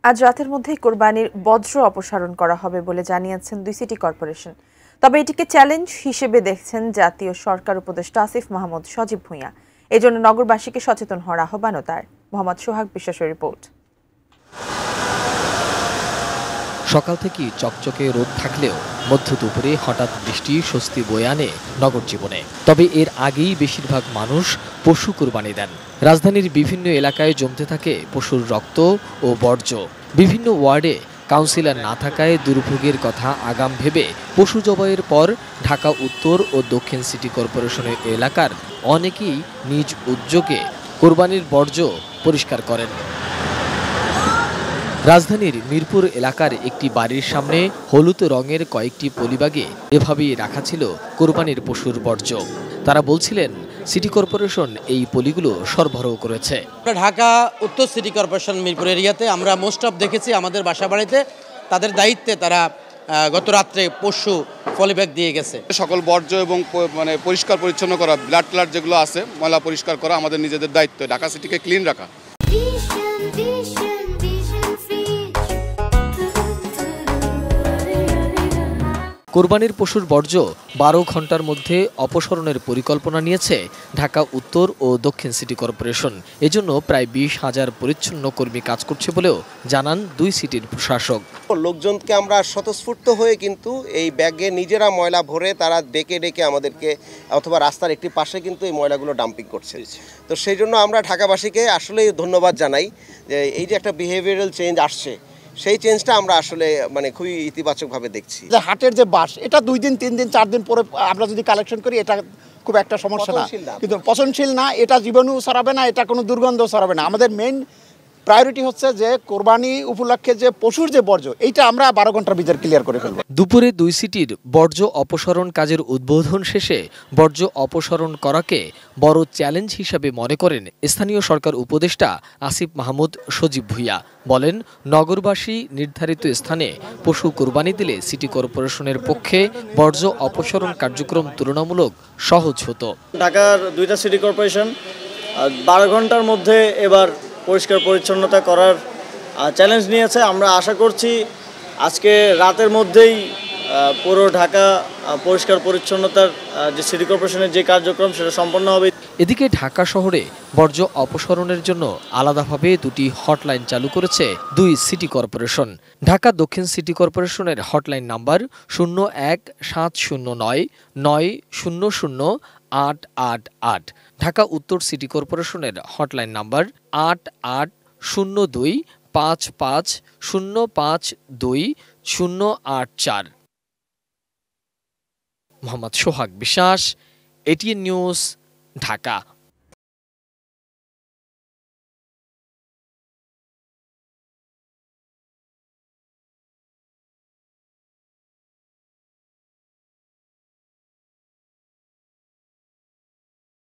আজ রাতের মধ্যেই কোরবানির বজ্র অপসারণ করা হবে বলে জানিয়েছেন দুই সিটি কর্পোরেশন। তবে এটিকে চ্যালেঞ্জ হিসেবে দেখছেন জাতীয় সরকার উপদেষ্টা আসিফ মাহমুদ সজীব ভুঁইয়া। এজন্য নগরবাসীকে সচেতন হওয়ার আহ্বানও তার। মোহাম্মদ সোহাগ বিশ্বাসের রিপোর্ট। সকাল থেকেই চকচকে রোদ থাকলেও মধ্য দুপুরে হঠাৎ বৃষ্টি স্বস্তি বয়ে আনে নগর জীবনে। তবে এর আগেই বেশিরভাগ মানুষ পশু কুরবানি দেন। রাজধানীর বিভিন্ন এলাকায় জমতে থাকে পশুর রক্ত ও বর্জ্য। বিভিন্ন ওয়ার্ডে কাউন্সিলর না থাকায় দুর্ভোগের কথা আগাম ভেবে পশু জবাইয়ের পর ঢাকা উত্তর ও দক্ষিণ সিটি কর্পোরেশনের এলাকার অনেকেই নিজ উদ্যোগে কোরবানির বর্জ্য পরিষ্কার করেন। রাজধানীর মিরপুর এলাকার একটি বাড়ির সামনে হলুদ রঙের কয়েকটি পলিব্যাগে এভাবেই রাখা ছিল কোরবানির পশুর বর্জ্য। তারা বলছিলেন সিটি কর্পোরেশন এই পলিগুলো সরবরাহ করেছে। ঢাকা উত্তর সিটি কর্পোরেশন মিরপুর এরিয়াতে আমরা মোস্ট অফ দেখেছি আমাদের বাসা বাড়িতে তাদের দায়িত্বে তারা গত রাত্রে পশু পলিব্যাগ দিয়ে গেছে। সকল বর্জ্য এবং পরিষ্কার পরিচ্ছন্ন করা, ব্লাড ক্লাট যেগুলো আছে ময়লা পরিষ্কার করা আমাদের নিজেদের দায়িত্ব। ঢাকা সিটিকে ক্লিন রাখা। কোরবানির পশুর বর্জ্য 12 ঘন্টার মধ্যে অপসারণের পরিকল্পনা নিয়েছে ঢাকা উত্তর ও দক্ষিণ সিটি কর্পোরেশন। এজন্য প্রায় 20,000 পরিচ্ছন্ন কর্মী কাজ করছে বলেও জানান দুই সিটির প্রশাসক। লোকজনকে আমরা স্বতঃস্ফূর্ত হয়ে কিন্তু এই ব্যাগে নিজেরা ময়লা ভরে তারা ডেকে ডেকে আমাদেরকে অথবা রাস্তার একটি পাশে কিন্তু এই ময়লাগুলো ডাম্পিং করছে। তো সেই জন্য আমরা ঢাকাবাসীকে আসলেই ধন্যবাদ জানাই যে এই যে একটা বিহেভিয়ারাল চেঞ্জ আসছে, সেই চেঞ্জটা আমরা আসলে খুবই ইতিবাচকভাবে দেখছি। যে হাটের যে বাস, এটা 2 দিন 3 দিন 4 দিন পরে আমরা যদি কালেকশন করি এটা খুব একটা সমস্যা না, কিন্তু পচনশীল না, এটা জীবাণু ছড়াবে না, এটা কোনো দুর্গন্ধ ছড়াবে না। আমাদের মেইন প্রায়োরিটি হচ্ছে যে কোরবানি উপলক্ষে যে পশুর যে বর্জ্য, এইটা আমরা 12 ঘন্টার ভিতরে ক্লিয়ার করে ফেলব। দুপুরে দুই সিটির বর্জ্য অপসারণ কাজের উদ্বোধন শেষে বর্জ্য অপসারণ করাকে বড় চ্যালেঞ্জ হিসাবে মনে করেন স্থানীয় সরকার উপদেষ্টা আসিফ মাহমুদ সজীব ভুঁইয়া। বলেন, নগরবাসী নির্ধারিত স্থানে পশু কোরবানি দিলে সিটি কর্পোরেশনের পক্ষে বর্জ্য অপসারণ কার্যক্রম তুলনামূলক সহজ হতো। ঢাকার 2টা সিটি কর্পোরেশন 12 ঘন্টার মধ্যে এবার পরিষ্কার পরিচ্ছন্নতা করার চ্যালেঞ্জ নিয়েছে। আমরা আশা করছি আজকে রাতের মধ্যেই পুরো ঢাকা পরিষ্কার পরিচ্ছন্নতার যে সিটি কর্পোরেশনের যে কার্যক্রম সেটা সম্পন্ন হবে। এদিকে ঢাকা শহরে বর্জ্য অপসারণের জন্য আলাদাভাবে 2টি হটলাইন চালু করেছে দুই সিটি কর্পোরেশন। ঢাকা দক্ষিণ সিটি কর্পোরেশনের হটলাইন নাম্বার 017009900888। ঢাকা উত্তর সিটি কর্পোরেশনের হটলাইন নাম্বার 880255052084। মোহাম্মদ সোহাগ বিশ্বাস, এটিএন নিউজ, ঢাকা।